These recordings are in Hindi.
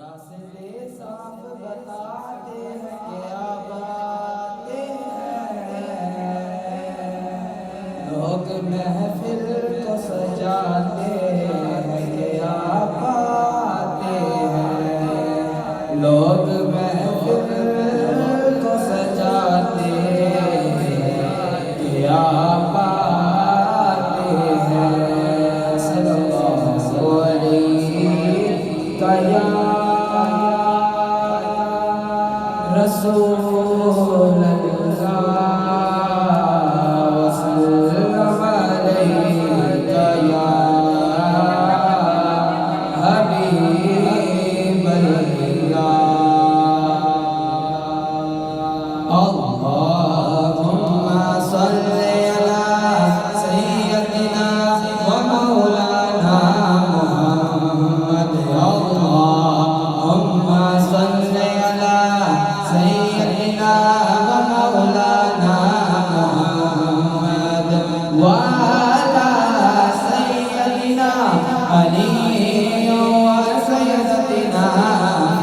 रास्ते साफ बताते हैं क्या बातें हैं। लोग महफिल को सजाते हैं क्या बातें हैं। लोग महफिल को सजाते हैं क्या बातें हैं। सल्लल्लाहु अलैहि या रसूल अल्लाह वसल्लम अलैका या हबीब अल्लाह। अल्लाहुम्मा सल्ली अला सय्यदिना व मौलाना मुहम्मद। अल्लाहुम्मा सल्ली अला सय्यदिना व मौलाना मुहम्मद व अला सय्यदिना अली व सय्यदतिना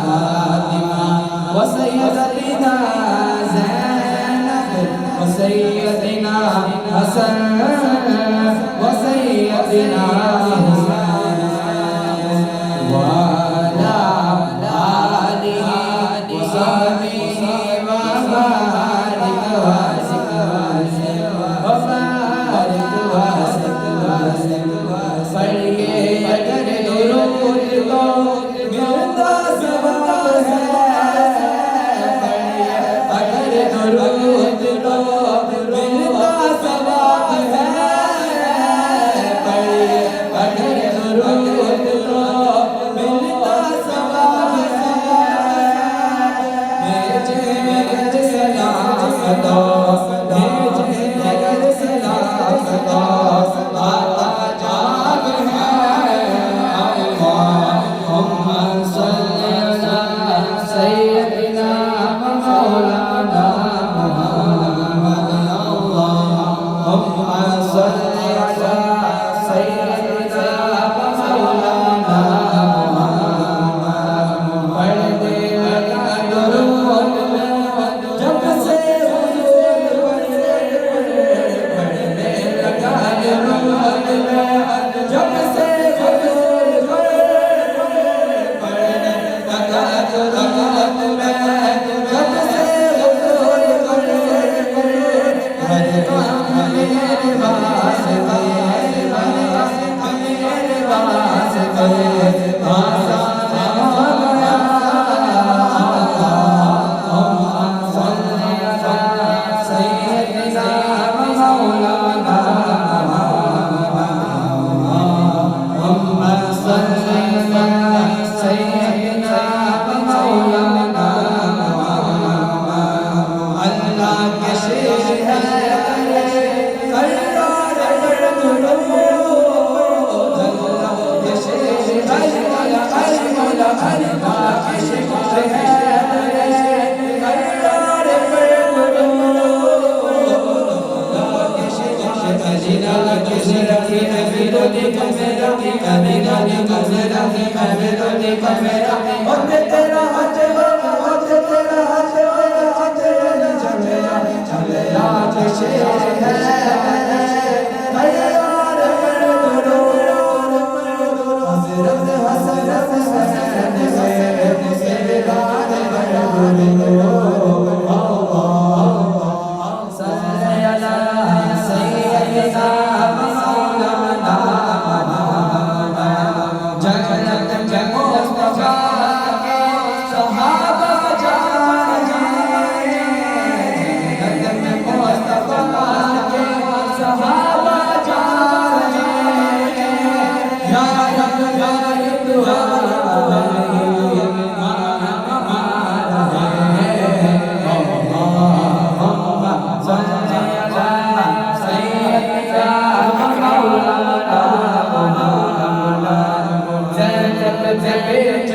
फातिमा व सय्यदतिना ज़ैनब व सय्यदिना हसन व सय्यदिना हुसैन व अला आलिहि व सहबिहि व बारिक वसल्लम व बारिक वसल्लम। पढ़िए अगर दुरूद तो मिलता सवाब है। पढ़िए अगर दुरूद तो मिलता सवाब है। पढ़िए अगर दुरूद तो मिलता सवाब है। भेजे अगर सलाम दो, भेजे अगर सलाम दो, आता जाग है। अल्लाहुम्मा सल्ली अला सय्यदिना व मौलाना मुहम्मद। अल्लाहुम्मा सल्ली अला सय्यदिना व मौलाना मुहम्मद। पढ़ दे लगा दुरूद में जब से हुजूर पढ़े। पढ़ दे लगा दुरूद में जब से हुजूर पढ़े। पढ़ दे लगा दुरूद में जब से हुजूर पढ़े। हर काम मेरे वास्ते, मेरे वास्ते आसान हो गया। अल्लाहुम्मा सल्ली अला सय्यदिना व मौलाना अल्लाहुम्मा सल्ली अला सय्यदिना व मौलाना। अल्लाह के शेर है करदार दुरूद। अल्लाह के शेर है अल्लाह के शेर है करदार दुरूद। अजीना के शेर की नबीरो दी कमेरा कमीना दी कमेरा कमीरो दी कमेरा और तेरा हाथ और तेरा हाथ चलेया के शेर है करदार दुरूद। हज़रत हसन हुसैन से बेगान दुरूद। अल्लाहुम्मा सल्ली अला सय्यदिना व मौलाना मुहम्मद। जन्नत के मुस्तफा के सहाबा जाने। जन्नत के मुस्तफा के सहाबा जाने। या रब या दुआ बेच